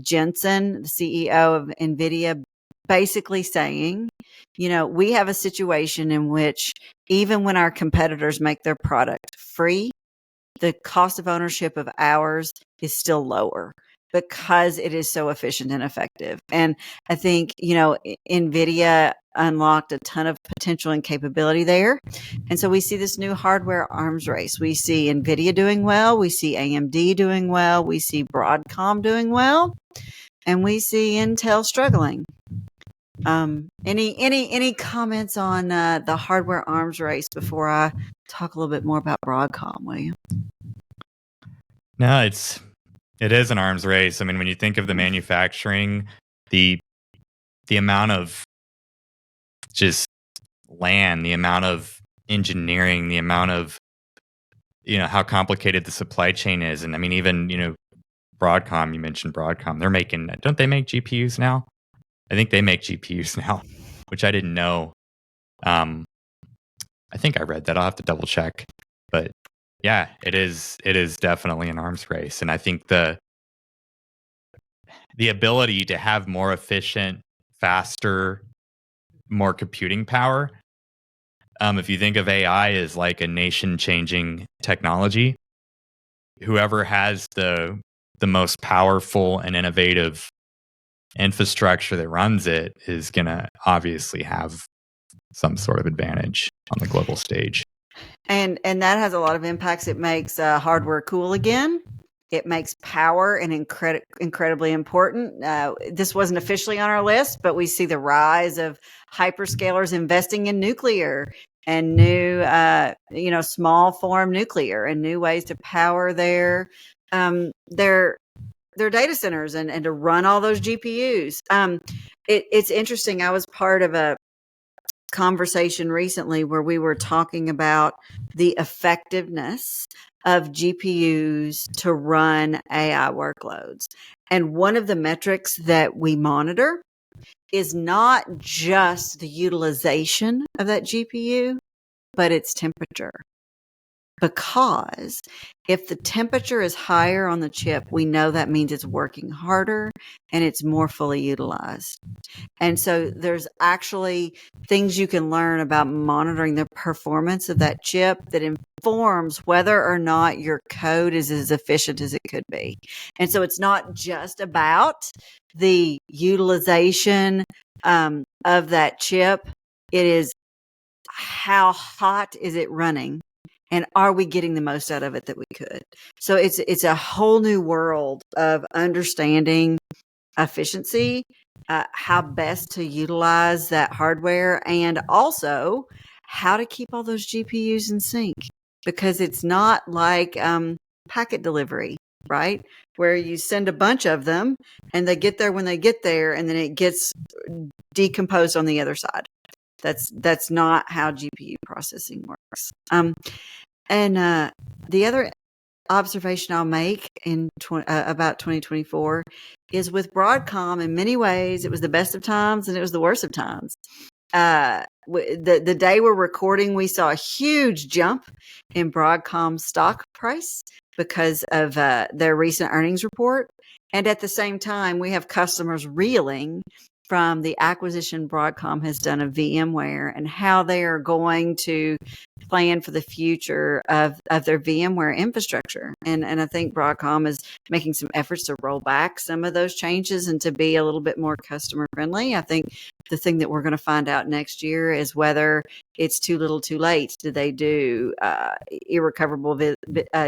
Jensen, the CEO of NVIDIA, basically saying, we have a situation in which even when our competitors make their product free, the cost of ownership of ours is still lower because it is so efficient and effective. And I think, NVIDIA unlocked a ton of potential and capability there. And so we see this new hardware arms race. We see NVIDIA doing well. We see AMD doing well. We see Broadcom doing well. And we see Intel struggling. Any comments on the hardware arms race before I talk a little bit more about Broadcom, William? No, it is an arms race. I mean, when you think of the manufacturing, the amount of just land, the amount of engineering, the amount of how complicated the supply chain is, and I mean, even Broadcom. You mentioned Broadcom. Don't they make GPUs now? I think they make GPUs now, which I didn't know. I think I read that. I'll have to double check, but yeah, it is definitely an arms race. And I think the ability to have more efficient, faster, more computing power. If you think of AI as like a nation-changing technology, whoever has the most powerful and innovative infrastructure that runs it is going to obviously have some sort of advantage on the global stage. And that has a lot of impacts. It makes hardware cool again. It makes power and incredibly important. This wasn't officially on our list, but we see the rise of hyperscalers investing in nuclear and new, small form nuclear and new ways to power their data centers and to run all those GPUs. It's interesting. I was part of a conversation recently where we were talking about the effectiveness of GPUs to run AI workloads. And one of the metrics that we monitor is not just the utilization of that GPU, but its temperature. Because if the temperature is higher on the chip, we know that means it's working harder and it's more fully utilized. And so there's actually things you can learn about monitoring the performance of that chip that informs whether or not your code is as efficient as it could be. And so it's not just about the utilization of that chip. It is how hot is it running? And are we getting the most out of it that we could? So it's a whole new world of understanding efficiency, how best to utilize that hardware, and also how to keep all those GPUs in sync. Because it's not like packet delivery, right? Where you send a bunch of them and they get there when they get there, and then it gets decomposed on the other side. That's not how GPU processing works. And the other observation I'll make about 2024 is with Broadcom, in many ways, it was the best of times and it was the worst of times. The day we're recording, we saw a huge jump in Broadcom's stock price because of their recent earnings report. And at the same time, we have customers reeling from the acquisition Broadcom has done of VMware and how they are going to plan for the future of their VMware infrastructure. And I think Broadcom is making some efforts to roll back some of those changes and to be a little bit more customer friendly. I think the thing that we're going to find out next year is whether it's too little too late. Do they do irrecoverable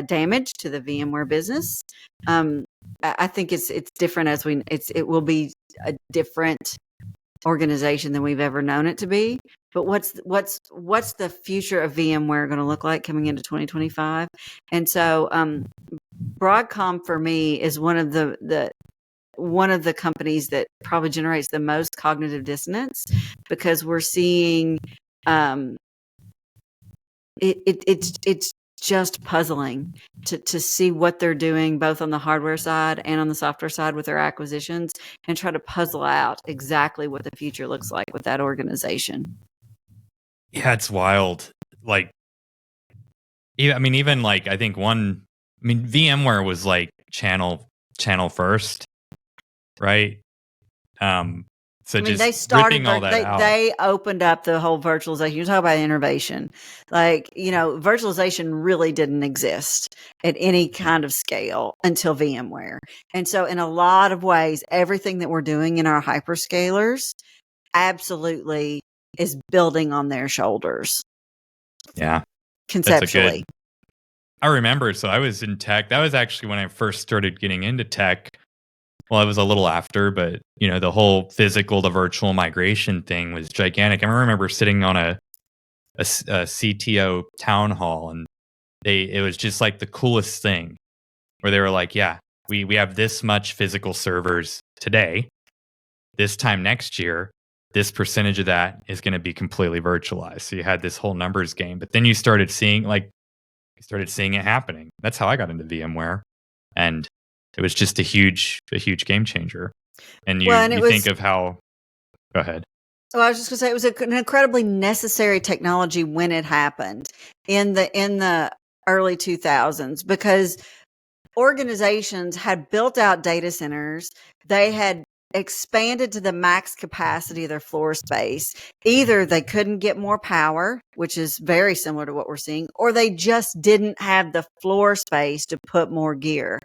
damage to the VMware business? I think it's different it will be a different organization than we've ever known it to be. But what's the future of VMware going to look like coming into 2025? And so Broadcom for me is one of the companies that probably generates the most cognitive dissonance, because we're seeing it's just puzzling to see what they're doing both on the hardware side and on the software side with their acquisitions, and try to puzzle out exactly what the future looks like with that organization. Yeah, it's wild. Like, even like, I think VMware was like channel first, right? So just they started, ripping all that out. they opened up the whole virtualization. You talk about innovation. Like, virtualization really didn't exist at any kind of scale until VMware. And so in a lot of ways, everything that we're doing in our hyperscalers absolutely is building on their shoulders. Yeah. Conceptually. I remember, so I was in tech. That was actually when I first started getting into tech. Well, it was a little after, but the whole physical to virtual migration thing was gigantic. I remember sitting on a CTO town hall, and it was just like the coolest thing, where they were like, "Yeah, we have this much physical servers today. This time next year, this percentage of that is going to be completely virtualized." So you had this whole numbers game, but then you started seeing it happening. That's how I got into VMware, and it was just a huge game changer. And you think of how. Go ahead. Well, I was just going to say, it was an incredibly necessary technology when it happened in the early 2000s, because organizations had built out data centers. They had expanded to the max capacity of their floor space. Either they couldn't get more power, which is very similar to what we're seeing, or they just didn't have the floor space to put more gear.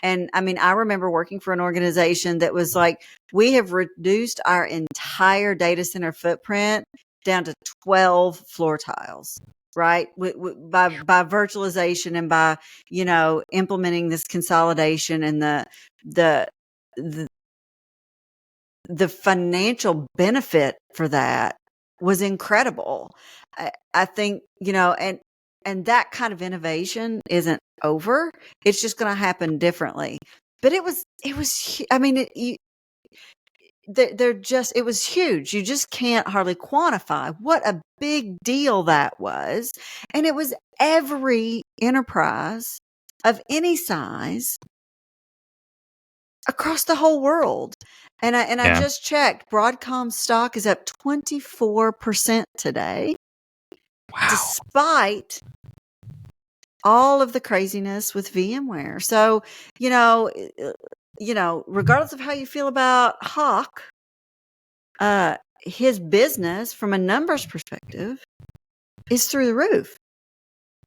And I remember working for an organization that was like, we have reduced our entire data center footprint down to 12 floor tiles. Right. By virtualization and by, implementing this consolidation, and the financial benefit for that was incredible. I think, and that kind of innovation isn't over. It's just going to happen differently. But it was, it was huge. You just can't hardly quantify what a big deal that was. And it was every enterprise of any size across the whole world. And I just checked, Broadcom stock is up 24% today. Wow. Despite all of the craziness with VMware. So, regardless of how you feel about Hawk, his business from a numbers perspective is through the roof.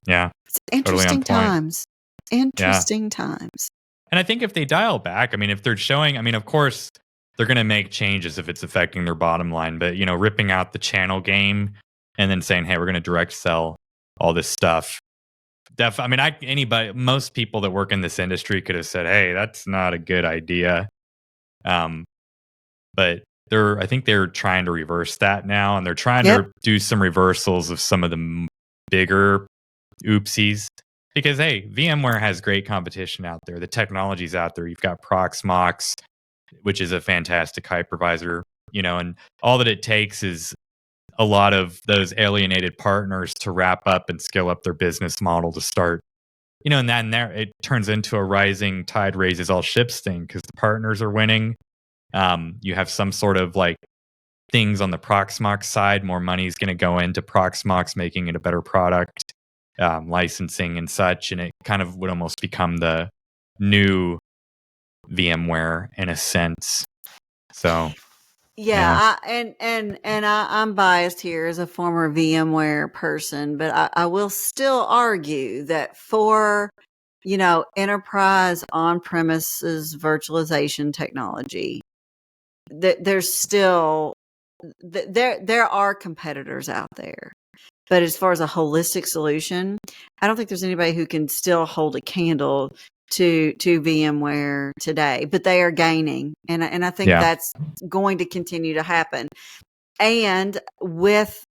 Yeah. It's interesting times. Interesting times. And I think if they dial back, if they're showing, of course, they're going to make changes if it's affecting their bottom line. But, ripping out the channel game and then saying, hey, we're going to direct sell all this stuff. Most people that work in this industry could have said, hey, that's not a good idea. But I think they're trying to reverse that now. And they're trying to do some reversals of some of the bigger oopsies. Because, hey, VMware has great competition out there. The technology's out there. You've got Proxmox, which is a fantastic hypervisor, and all that it takes is a lot of those alienated partners to wrap up and scale up their business model to start, and then there it turns into a rising tide raises all ships thing, because the partners are winning. You have some sort of like things on the Proxmox side. More money is going to go into Proxmox, making it a better product. Licensing and such, and it kind of would almost become the new VMware in a sense. So I'm biased here as a former VMware person, but I will still argue that for enterprise on-premises virtualization technology, there's still there are competitors out there. But as far as a holistic solution, I don't think there's anybody who can still hold a candle to VMware today. But they are gaining, and I think that's going to continue to happen. And with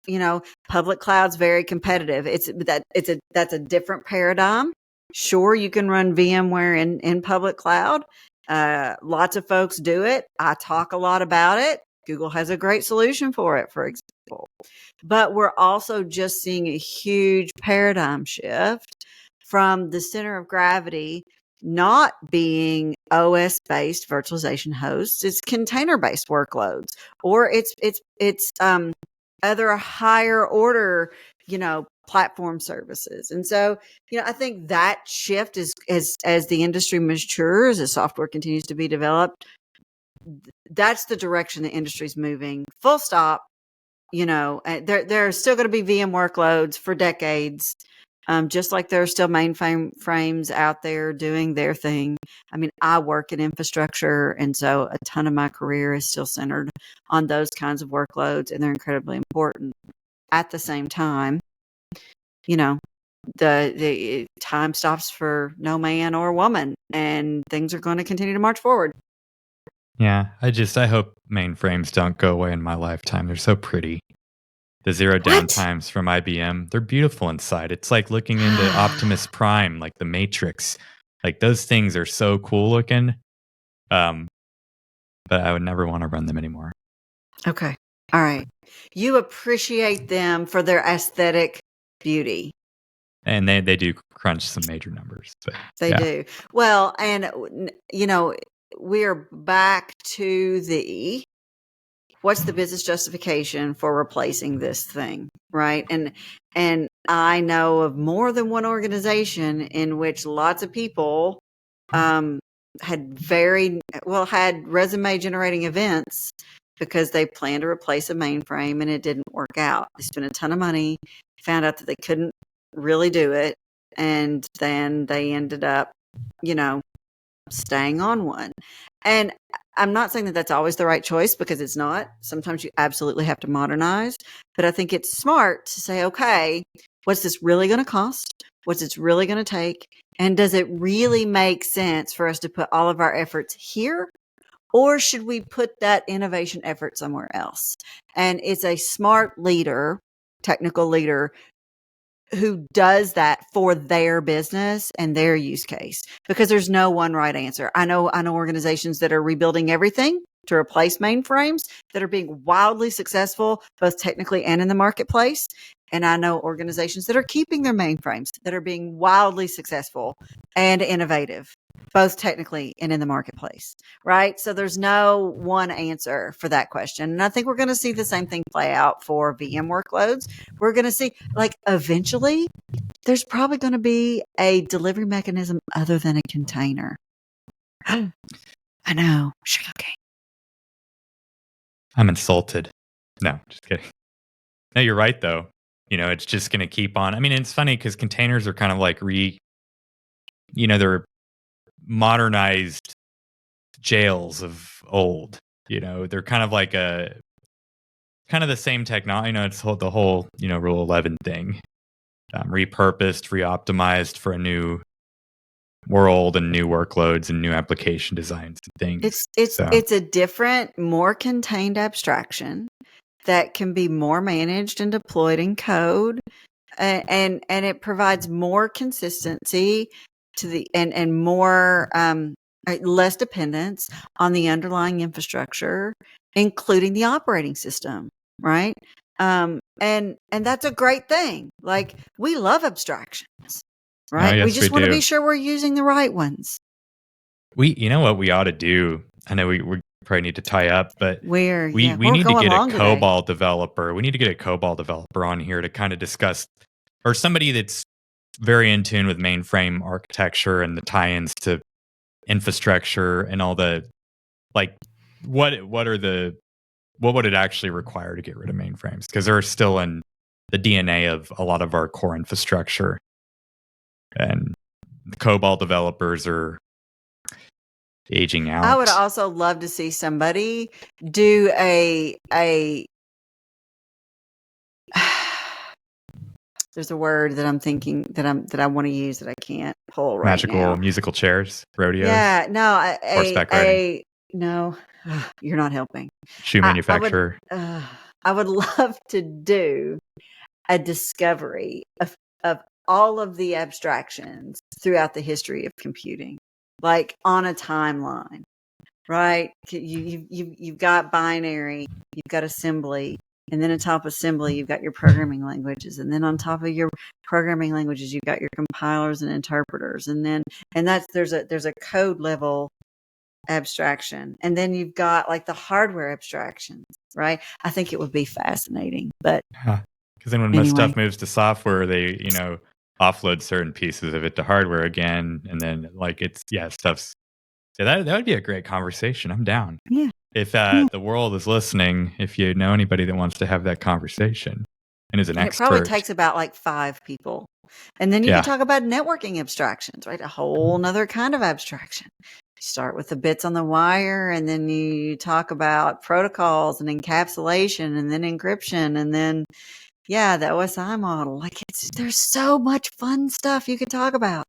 public cloud's very competitive. That's a different paradigm. Sure, you can run VMware in public cloud. Lots of folks do it. I talk a lot about it. Google has a great solution for it, for example. But we're also just seeing a huge paradigm shift from the center of gravity not being OS based virtualization hosts, it's container based workloads, or it's other higher order, platform services. And so, I think that shift is as the industry matures, as software continues to be developed, that's the direction the industry's moving. Full stop. There are still going to be VM workloads for decades. Just like there are still mainframes out there doing their thing. I mean, I work in infrastructure, and so a ton of my career is still centered on those kinds of workloads, and they're incredibly important. At the same time, the time stops for no man or woman, and things are going to continue to march forward. Yeah, I hope mainframes don't go away in my lifetime. They're so pretty. The zero downtimes from IBM, they're beautiful inside. It's like looking into Optimus Prime, like the Matrix. Like those things are so cool looking. But I would never want to run them anymore. Okay. All right. You appreciate them for their aesthetic beauty. And they do crunch some major numbers. But They do. Well, and we're back to what's the business justification for replacing this thing, right? And I know of more than one organization in which lots of people had resume generating events because they planned to replace a mainframe and it didn't work out. They spent a ton of money, found out that they couldn't really do it, and then they ended up, staying on one. And I'm not saying that that's always the right choice, because it's not. Sometimes you absolutely have to modernize. But I think it's smart to say, okay, what's this really going to cost? What's it really going to take? And does it really make sense for us to put all of our efforts here? Or should we put that innovation effort somewhere else? And it's a smart leader, technical leader, who does that for their business and their use case, because there's no one right answer. I know organizations that are rebuilding everything to replace mainframes that are being wildly successful, both technically and in the marketplace. And I know organizations that are keeping their mainframes that are being wildly successful and innovative, both technically and in the marketplace, right? So there's no one answer for that question. And I think we're going to see the same thing play out for VM workloads. We're going to see, eventually, there's probably going to be a delivery mechanism other than a container. I know. Sugarcane. I'm insulted. No, just kidding. No, you're right, though. It's just going to keep on. I mean, it's funny because containers are kind of like they're modernized jails of old. They're kind of like kind of the same technology. It's the whole, Rule 11 thing. Repurposed, reoptimized for a new world and new workloads and new application designs and things. It's a different, more contained abstraction that can be more managed and deployed in code, and it provides more consistency to and more less dependence on the underlying infrastructure, including the operating system, right? And that's a great thing. Like, we love abstractions, right? Oh, yes, we just want to do. be sure we're using the right ones. What we ought to do. I know we probably need to tie up, but we need to get a COBOL developer. We need to get a COBOL developer on here to kind of discuss, or somebody that's very in tune with mainframe architecture and the tie-ins to infrastructure and all the, what would it actually require to get rid of mainframes? Because they're still in the DNA of a lot of our core infrastructure, and the COBOL developers are aging out. I would also love to see somebody do a there's a word that I'm thinking that I want to use that I can't pull right now. Magical musical chairs, rodeos. Yeah, no, horseback riding. No, you're not helping. Shoe manufacturer. I would love to do a discovery of all of the abstractions throughout the history of computing, like on a timeline, right? You've got binary, you've got assembly, And then on top of assembly, you've got your programming languages. And then on top of your programming languages, you've got your compilers and interpreters. And that's there's a code level abstraction. And then you've got like the hardware abstractions, right? I think it would be fascinating. But because then when most stuff moves to software, they, offload certain pieces of it to hardware again. And then like stuff's, that would be a great conversation. I'm down. Yeah. If the world is listening, if you know anybody that wants to have that conversation and is an expert. It probably takes about like 5 people. And then you can talk about networking abstractions, right? A whole nother kind of abstraction. You start with the bits on the wire, and then you talk about protocols and encapsulation and then encryption and then, the OSI model. Like there's so much fun stuff you could talk about.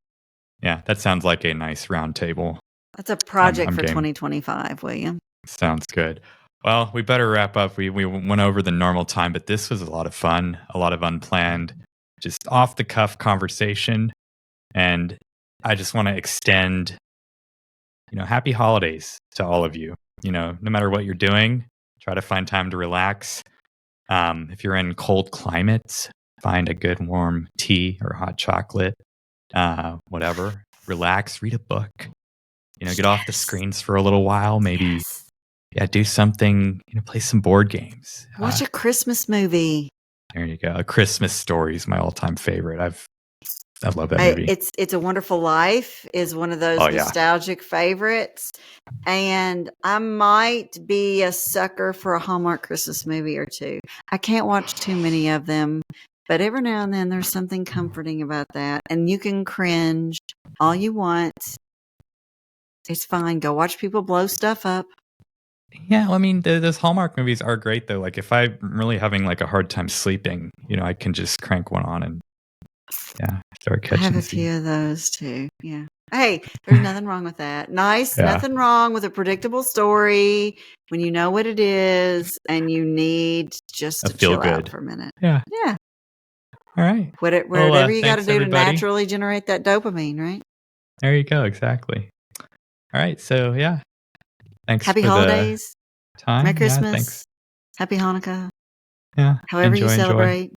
Yeah, that sounds like a nice round table. That's a project for 2025, William. Sounds good. Well, we better wrap up. We went over the normal time, but this was a lot of fun, a lot of unplanned, just off the cuff conversation. And I just want to extend, happy holidays to all of you. No matter what you're doing, try to find time to relax. If you're in cold climates, find a good warm tea or hot chocolate, whatever. Relax, read a book. Get off the screens for a little while. Maybe, do something. Play some board games. Watch a Christmas movie. There you go. A Christmas Story is my all-time favorite. I love that movie. It's a Wonderful Life is one of those nostalgic favorites. And I might be a sucker for a Hallmark Christmas movie or two. I can't watch too many of them, but every now and then there's something comforting about that. And you can cringe all you want. It's fine. Go watch people blow stuff up. Yeah, I mean, those Hallmark movies are great, though. Like, if I'm really having, like, a hard time sleeping, I can just crank one on and, start catching. I have a few of those, too. Yeah. Hey, there's nothing wrong with that. Nice. Yeah. Nothing wrong with a predictable story when you know what it is and you need just to chill out for a minute. Yeah. Yeah. All right. Whatever you got to do to naturally generate that dopamine, right? There you go. Exactly. All right. So, thanks. Happy holidays. Time. Merry Christmas. Thanks. Happy Hanukkah. Yeah. However you celebrate.